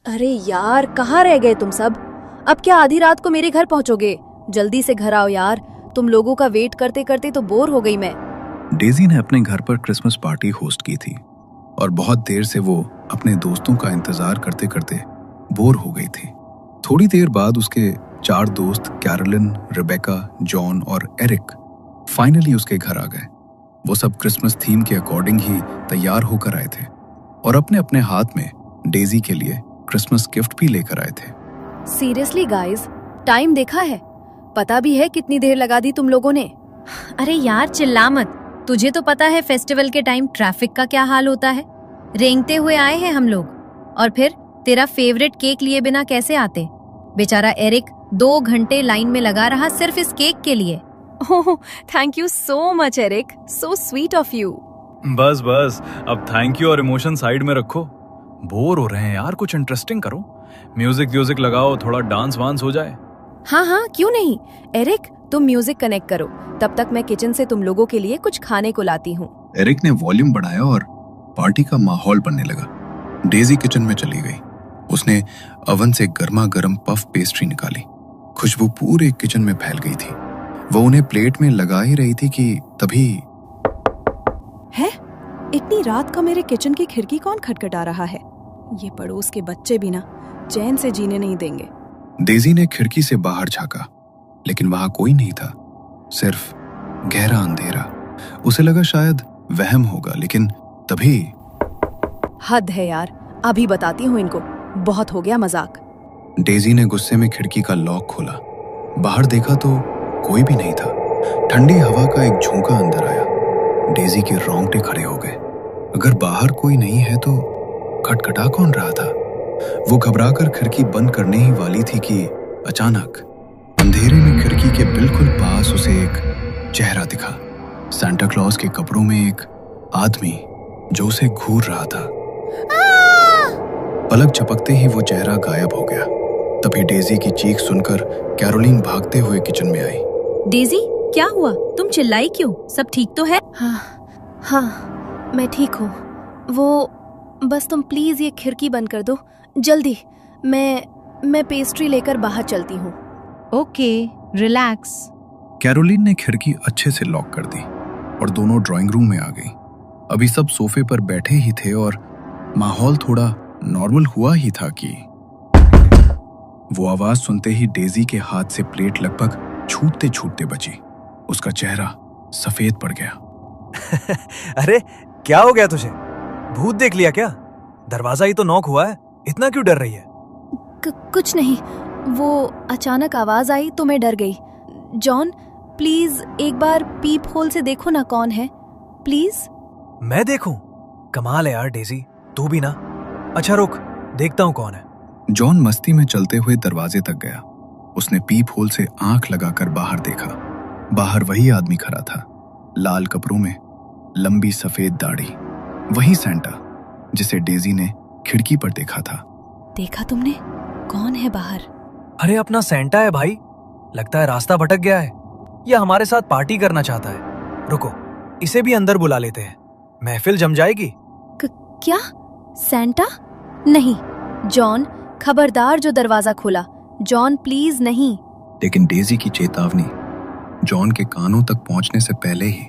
अरे यार, कहाँ रह गए तुम सब? अब क्या आधी रात को मेरे घर पहुंचोगे? जल्दी से घर आओ यार, तुम लोगों का वेट करते करते तो बोर हो गई मैं। डेजी ने अपने घर पर क्रिसमस पार्टी होस्ट की थी और बहुत देर से वो अपने दोस्तों का इंतजार करते करते बोर हो गई थी। थोड़ी देर बाद उसके 4 दोस्त कैरोलिन, रेबेका, जॉन और एरिक फाइनली उसके घर आ गए। वो सब क्रिसमस थीम के अकॉर्डिंग ही तैयार होकर आए थे और अपने अपने हाथ में डेजी के लिए क्रिसमस गिफ्ट भी लेकर आए थे। सीरियसली गाइस, टाइम देखा है? पता भी है कितनी देर लगा दी तुम लोगों ने? अरे यार चिल्ला मत, तुझे तो पता है फेस्टिवल के टाइम ट्रैफिक का क्या हाल होता है। रेंगते हुए आए हैं हम लोग, और फिर तेरा फेवरेट केक लिए बिना कैसे आते? बेचारा एरिक 2 घंटे लाइन में लगा रहा सिर्फ इस केक के लिए। Oh, thank you so much Eric, so sweet of you. बस बस, अब थैंक यू और इमोशन साइड में रखो। बोर हो रहे हैं यार, कुछ इंटरेस्टिंग करो। म्यूजिक लगाओ, थोड़ा डांस वांस हो जाए। हाँ, क्यों नहीं। एरिक, तुम म्यूजिक कनेक्ट करो, तब तक मैं किचन से तुम लोगों के लिए कुछ खाने को लाती हूँ। एरिक ने वॉल्यूम बढ़ाया और पार्टी का माहौल बनने लगा। डेजी किचन में चली गई। उसने ओवन से गर्मा गर्म पफ पेस्ट्री निकाली। खुशबू पूरे किचन में फैल गई थी। वो उन्हें प्लेट में लगा ही रही थी कि तभी है, इतनी रात का मेरे किचन की खिड़की कौन खटखटा रहा है? ये पड़ोस के बच्चे भी ना चैन से जीने नहीं देंगे। डेजी ने खिड़की से बाहर झांका, लेकिन वहां कोई नहीं था, सिर्फ गहरा अंधेरा। उसे लगा शायद वहम होगा, लेकिन तभी हद है यार, अभी बताती हूँ इनको, बहुत हो गया मजाक। डेजी ने गुस्से में खिड़की का लॉक खोला। बाहर देखा तो कोई भी नहीं था। ठंडी हवा का एक झोंका अंदर आया। डेजी के रोंगटे खड़े हो गए। अगर बाहर कोई नहीं है तो खटखटा कौन रहा था? वो घबराकर खिड़की बंद करने ही वाली थी कि अचानक अंधेरे में खिड़की के बिल्कुल पास उसे एक चेहरा दिखा। सांता क्लॉज के कपड़ों में एक आदमी जो उसे घूर रहा था। पलक झपकते ही वो चेहरा गायब हो गया। तभी डेजी की चीख सुनकर कैरोलिन भागते हुए किचन में आई। डेजी, क्या हुआ? तुम चिल्लाई क्यों? सब ठीक तो है? हाँ, मैं ठीक हूँ। वो बस तुम प्लीज ये खिड़की बंद कर दो जल्दी। मैं पेस्ट्री लेकर बाहर चलती हूँ। Okay, relax. कैरोलिन ने खिड़की अच्छे से लॉक कर दी और दोनों ड्राइंग रूम में आ गई। अभी सब सोफे पर बैठे ही थे और माहौल थोड़ा नॉर्मल हुआ ही था कि वो आवाज सुनते ही डेजी के हाथ से प्लेट लगभग छूटते छूटते बची। उसका चेहरा सफेद पड़ गया। अरे क्या हो गया तुझे? भूत देख लिया क्या? दरवाजा ही तो नॉक हुआ है, इतना क्यों डर रही है? कुछ नहीं, वो अचानक आवाज आई तो मैं डर गई। जॉन, प्लीज एक बार पीप होल से देखो ना कौन है, प्लीज। मैं देखूं? कमाल है यार डेजी, तू भी ना। अच्छा रुक, देखता हूँ कौन है। जॉन मस्ती में चलते हुए दरवाजे तक गया। उसने पीप होल से आंख लगाकर बाहर देखा। बाहर वही आदमी खड़ा था, लाल कपड़ों में, लंबी सफेद दाढ़ी। वही सैंटा जिसे डेजी ने खिड़की पर देखा था। देखा तुमने? कौन है बाहर? अरे अपना सैंटा है भाई। लगता है रास्ता भटक गया है या हमारे साथ पार्टी करना चाहता है। रुको, इसे भी अंदर बुला लेते हैं, महफिल जम जाएगी। क्या? सैंटा? नहीं जॉन, खबरदार जो दरवाजा खोला। जॉन प्लीज नहीं। लेकिन डेजी की चेतावनी जॉन के कानों तक पहुंचने से पहले ही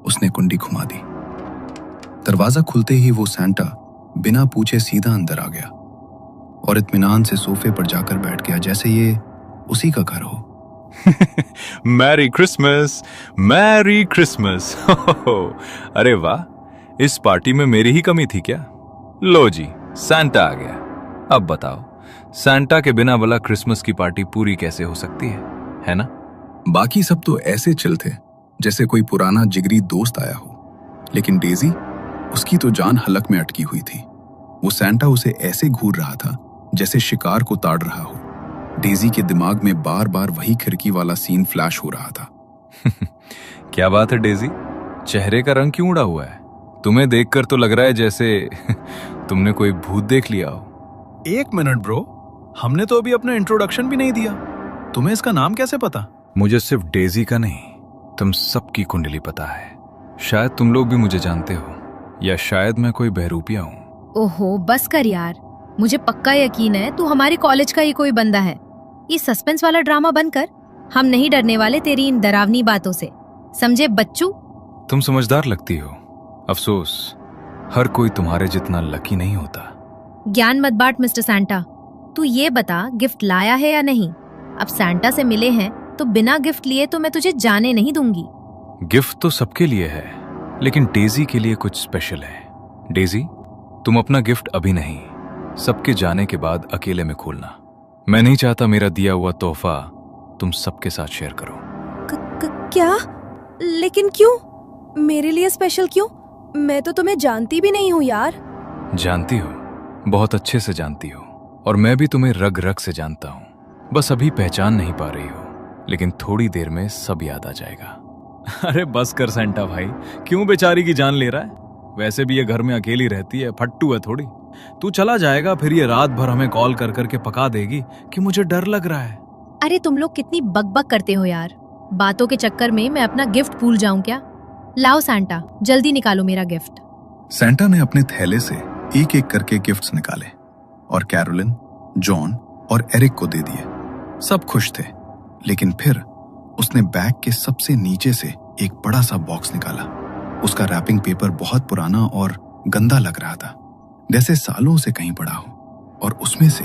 उसने कुंडी घुमा दी। दरवाजा खुलते ही वो सैंटा बिना पूछे सीधा अंदर आ गया और इत्मीनान से सोफे पर जाकर बैठ गया, जैसे ये उसी का घर हो। Merry Christmas, merry Christmas. अरे वाह, इस पार्टी में मेरी ही कमी थी क्या? लो जी, सांता आ गया। अब बताओ, सांता के बिना भला क्रिसमस की पार्टी पूरी कैसे हो सकती है ना? बाकी सब तो ऐसे चिल थे जैसे कोई पुराना जिगरी दोस्त आया हो, लेकिन डेजी, उसकी तो जान हलक में अटकी हुई थी। वो सांता उसे ऐसे घूर रहा था जैसे शिकार को ताड़ रहा हो। डेजी के दिमाग में बार बार वही खिड़की वाला सीन फ्लैश हो रहा था। क्या बात है डेजी, चेहरे का रंग क्यों उड़ा हुआ है? तुम्हें देखकर तो लग रहा है जैसे तुमने कोई भूत देख लिया हो। 1 मिनट ब्रो, हमने तो अभी अपना इंट्रोडक्शन भी नहीं दिया। तुम्हें इसका नाम कैसे पता? मुझे सिर्फ डेजी का नहीं, तुम सबकी कुंडली पता है। शायद तुम लोग भी मुझे जानते हो, या शायद मैं कोई बहरूपिया हूँ। ओहो बस कर यार, मुझे पक्का यकीन है तू हमारे कॉलेज का ही कोई बंदा है। ये सस्पेंस वाला ड्रामा बंद कर। हम नहीं डरने वाले तेरी इन डरावनी बातों से, समझे बच्चू? तुम समझदार लगती हो। अफसोस हर कोई तुम्हारे जितना लकी नहीं होता। ज्ञान मत बांट मिस्टर सैंटा। तू ये बता गिफ्ट लाया है या नहीं? अब सैंटा से मिले हैं तो बिना गिफ्ट लिए तो मैं तुझे जाने नहीं दूंगी। गिफ्ट तो सबके लिए है, लेकिन डेजी के लिए कुछ स्पेशल है। डेजी, तुम अपना गिफ्ट अभी नहीं, सबके जाने के बाद अकेले में खोलना। मैं नहीं चाहता मेरा दिया हुआ तोहफा तुम सबके साथ शेयर करो। क्या? लेकिन क्यों? मेरे लिए स्पेशल क्यों? मैं तो तुम्हें जानती भी नहीं हूँ यार। जानती हो, बहुत अच्छे से जानती हो, और मैं भी तुम्हें रग रग से जानता हूँ। बस अभी पहचान नहीं पा रही हो, लेकिन थोड़ी देर में सब याद आ जाएगा। अरे बस कर सेंटा भाई, क्यों बेचारी की जान ले रहा है? वैसे भी ये घर में अकेली रहती है, फट्टू है थोड़ी। तू चला जाएगा फिर ये रात भर हमें कॉल कर करके पका देगी कि मुझे डर लग रहा है। अरे तुम लोग कितनी बकबक करते हो यार। बातों के चक्कर में मैं अपना गिफ्ट भूल जाऊं क्या? लाओ सैंटा, जल्दी निकालो मेरा गिफ्ट। सैंटा ने अपने थैले से एक एक करके गिफ्ट्स निकाले और कैरोलिन, जॉन और एरिक को दे दिए। सब खुश थे, लेकिन फिर उसने बैग के सबसे नीचे से एक बड़ा सा बॉक्स निकाला। उसका रैपिंग पेपर बहुत पुराना और गंदा लग रहा था, जैसे सालों से कहीं पड़ा हो, और उसमें से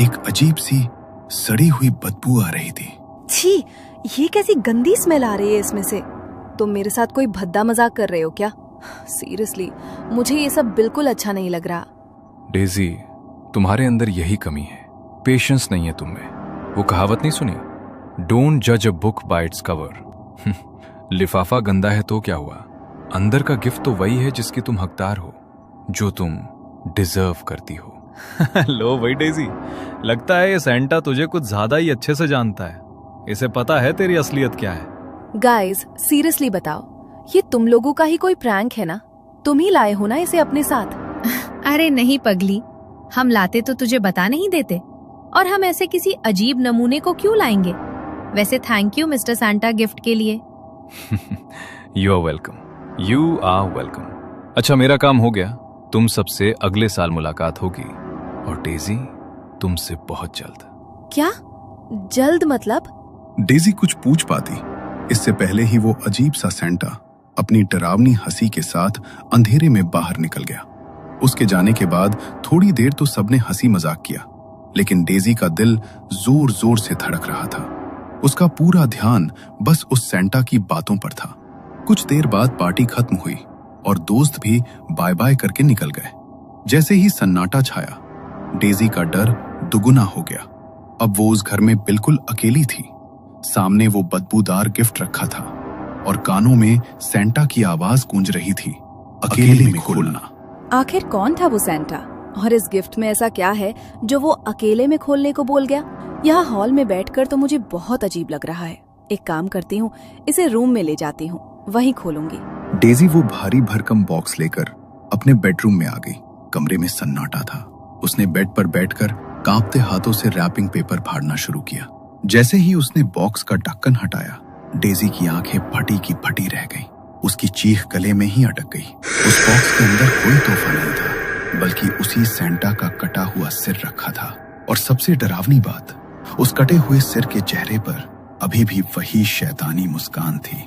एक अजीब सी सड़ी हुई बदबू आ रही थी। छी, ये कैसी गंदी स्मेल आ रही है इसमें से। तुम मेरे साथ कोई भद्दा मजाक कर रहे हो क्या? सीरियसली, मुझे ये सब बिल्कुल अच्छा नहीं लग रहा। डेजी, तुम्हारे अंदर यही कमी है, पेशेंस नहीं है तुम में। वो कहावत नहीं सुनी, डोंट जज a book by its cover. लिफाफा गंदा है तो क्या हुआ, अंदर का गिफ्ट तो वही है जिसकी तुम हकदार हो, जो तुम डिजर्व करती हो। लो भाई डेजी, लगता है ये सैंटा तुझे कुछ ज्यादा ही अच्छे से जानता है। इसे पता है तेरी असलियत क्या है। गाइस, सीरियसली बताओ, ये तुम लोगों का ही कोई प्रैंक है ना? तुम ही लाए हो ना इसे अपने साथ? अरे नहीं पगली, हम लाते तो तुझे बता नहीं देते, और हम ऐसे किसी अजीब नमूने को क्यों लाएंगे? वैसे thank you mister Santa gift के लिए। You are welcome, you are welcome. अच्छा, मेरा काम हो गया। तुम सबसे अगले साल मुलाकात होगी, और डेजी तुमसे बहुत जल्द। क्या जल्द मतलब? डेजी कुछ पूछ पाती, इससे पहले ही वो अजीब सा सैंटा अपनी डरावनी हंसी के साथ अंधेरे में बाहर निकल गया। उसके जाने के बाद थोड़ी देर तो सबने हंसी मजाक किया, लेकिन डेजी का दिल जोर जोर से धड़क रहा था। उसका पूरा ध्यान बस उस सैंटा की बातों पर था। कुछ देर बाद पार्टी खत्म हुई और दोस्त भी बाय बाय करके निकल गए। जैसे ही सन्नाटा छाया, डेजी का डर दुगुना हो गया। अब वो उस घर में बिल्कुल अकेली थी। सामने वो बदबूदार गिफ्ट रखा था और कानों में सैंटा की आवाज गूंज रही थी, अकेले में खोलना। आखिर कौन था वो सैंटा, और इस गिफ्ट में ऐसा क्या है जो वो अकेले में खोलने को बोल गया? यहाँ हॉल में बैठकर तो मुझे बहुत अजीब लग रहा है। एक काम करती हूँ, इसे रूम में ले जाती हूँ, वहीं खोलूंगी। डेजी वो भारी भरकम बॉक्स लेकर अपने बेडरूम में आ गई। कमरे में सन्नाटा था। उसने बेड पर बैठकर कांपते हाथों से रैपिंग पेपर फाड़ना शुरू किया। जैसे ही उसने बॉक्स का ढक्कन हटाया, डेजी की आंखें फटी की फटी रह गईं। उसकी चीख गले में ही अटक गई। उस बॉक्स के अंदर कोई तोहफा नहीं था, बल्कि उसी सैंटा का कटा हुआ सिर रखा था। और सबसे डरावनी बात, उस कटे हुए सिर के चेहरे पर अभी भी वही शैतानी मुस्कान थी।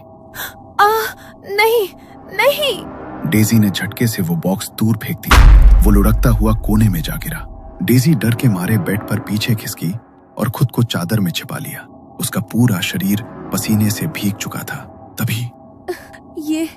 नहीं नहीं। डेजी ने झटके से वो बॉक्स दूर फेंक दिया। वो लुढ़कता हुआ कोने में जा गिरा। डेजी डर के मारे बेड पर पीछे खिसकी और खुद को चादर में छिपा लिया। उसका पूरा शरीर पसीने से भीग चुका था। तभी ये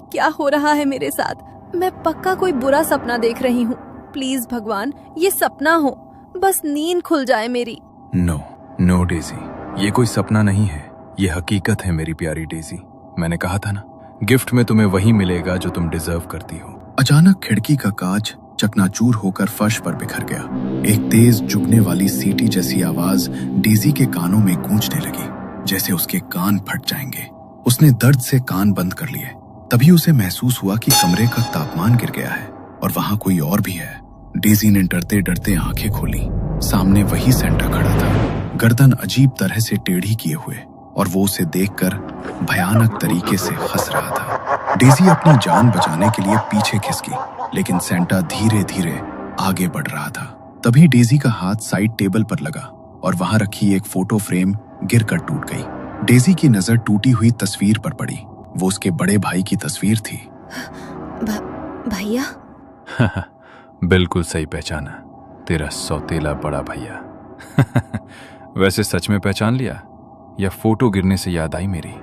क्या हो रहा है मेरे साथ? मैं पक्का कोई बुरा सपना देख रही हूँ। प्लीज भगवान, ये सपना हो, बस नींद खुल जाए मेरी। नो डेजी, ये कोई सपना नहीं है, ये हकीकत है मेरी प्यारी डेजी। मैंने कहा था ना, गिफ्ट में तुम्हें वही मिलेगा जो तुम डिजर्व करती हो। अचानक खिड़की का कांच चकनाचूर होकर फर्श पर बिखर गया। एक तेज चुभने वाली सीटी जैसी आवाज डेजी के कानों में गूंजने लगी, जैसे उसके कान फट जाएंगे। उसने दर्द से कान बंद कर लिए। तभी उसे महसूस हुआ कि कमरे का तापमान गिर गया है और वहां कोई और भी है। डेजी ने डरते डरते आंखें खोली। सामने वही सैंटा खड़ा था, गर्दन अजीब तरह से टेढ़ी किए हुए, और वो उसे देखकर भयानक तरीके से हंस रहा था। डेजी अपनी जान बचाने के लिए पीछे खिसकी, लेकिन सैंटा धीरे धीरे आगे बढ़ रहा था। तभी डेजी का हाथ साइड टेबल पर लगा और वहां रखी एक फोटो फ्रेम गिरकर टूट गई। डेजी की नजर टूटी हुई तस्वीर पर पड़ी। वो उसके बड़े भाई की तस्वीर थी। भैया? बिल्कुल सही पहचाना, तेरा सौतेला बड़ा भैया। वैसे सच में पहचान लिया या फोटो गिरने से याद आई मेरी?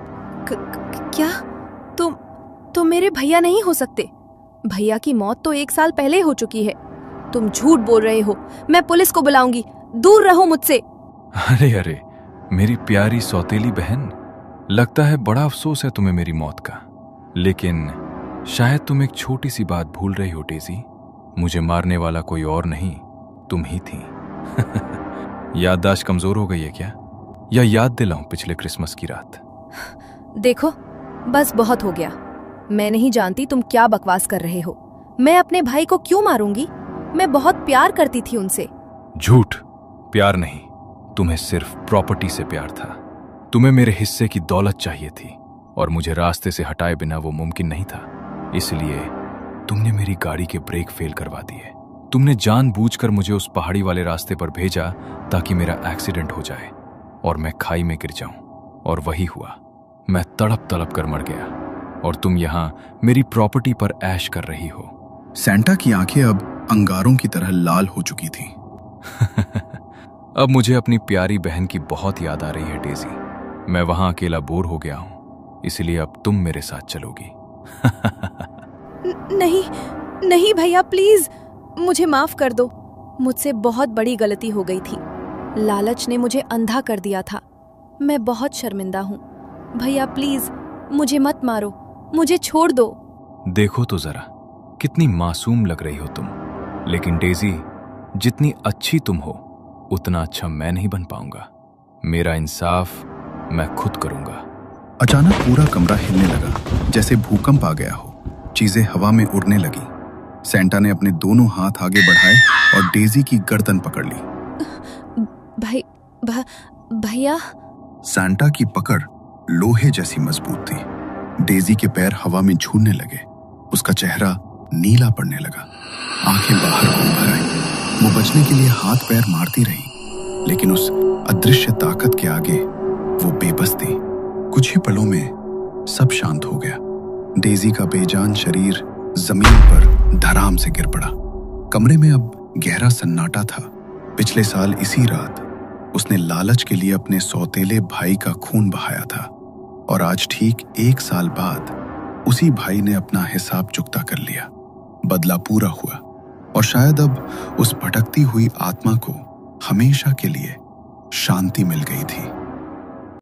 क्या तुम मेरे भैया नहीं हो सकते। भैया की मौत तो 1 साल पहले हो चुकी है। तुम झूठ बोल रहे हो। मैं पुलिस को बुलाऊंगी। दूर रहो मुझसे। अरे अरे, मेरी प्यारी सौतेली बहन, लगता है बड़ा अफसोस है तुम्हें मेरी मौत का। लेकिन शायद तुम एक छोटी सी बात भूल रही हो डेजी। मुझे मारने वाला कोई और नहीं, तुम ही थी। याददाश्त कमजोर हो गई है क्या? या याद दिलाऊं पिछले क्रिसमस की रात? देखो, बस बहुत हो गया। मैं नहीं जानती तुम क्या बकवास कर रहे हो। मैं अपने भाई को क्यों मारूंगी? मैं बहुत प्यार करती थी उनसे। झूठ, प्यार नहीं, तुम्हें सिर्फ प्रॉपर्टी से प्यार था। तुम्हें मेरे हिस्से की दौलत चाहिए थी और मुझे रास्ते से हटाए बिना वो मुमकिन नहीं था। इसलिए तुमने मेरी गाड़ी के ब्रेक फेल करवा दिए। तुमने जानबूझकर मुझे उस पहाड़ी वाले रास्ते पर भेजा ताकि मेरा एक्सीडेंट हो जाए और मैं खाई में गिर जाऊं। और वही हुआ। मैं तड़प तड़प कर मर गया और तुम यहां मेरी प्रॉपर्टी पर ऐश कर रही हो। सैंटा की आंखें अब अंगारों की तरह लाल हो चुकी थी। अब मुझे अपनी प्यारी बहन की बहुत याद आ रही है डेजी। मैं वहां अकेला बोर हो गया हूं, इसलिए अब तुम मेरे साथ चलोगी। नहीं भैया, प्लीज मुझे माफ कर दो। मुझसे बहुत बड़ी गलती हो गई थी। लालच ने मुझे अंधा कर दिया था। मैं बहुत शर्मिंदा हूँ। भैया प्लीज मुझे मत मारो, मुझे छोड़ दो। देखो तो जरा, कितनी मासूम लग रही हो तुम। लेकिन डेजी, जितनी अच्छी तुम हो उतना अच्छा मैं नहीं बन पाऊंगा। मेरा इंसाफ मैं खुद करूंगा। अचानक पूरा कमरा हिलने लगा, जैसे भूकंप आ गया हो। चीजें हवा में उड़ने लगी। सैंटा ने अपने दोनों हाथ आगे बढ़ाए और डेजी की गर्दन पकड़ ली। भैया? सैंटा की पकड़ लोहे जैसी मजबूत थी। डेजी के पैर हवा में झूलने लगे। उसका चेहरा नीला पड़ने लगा। आंखें बाहर को उभर आई। वो बचने के लिए हाथ पैर मारती रही, लेकिन उस अदृश्य ताकत के आगे वो बेबस थी। कुछ ही पलों में सब शांत हो गया। डेजी का बेजान शरीर जमीन पर धड़ाम से गिर पड़ा। कमरे में अब गहरा सन्नाटा था। पिछले साल इसी रात उसने लालच के लिए अपने सौतेले भाई का खून बहाया था और आज ठीक 1 साल बाद उसी भाई ने अपना हिसाब चुकता कर लिया। बदला पूरा हुआ और शायद अब उस भटकती हुई आत्मा को हमेशा के लिए शांति मिल गई थी।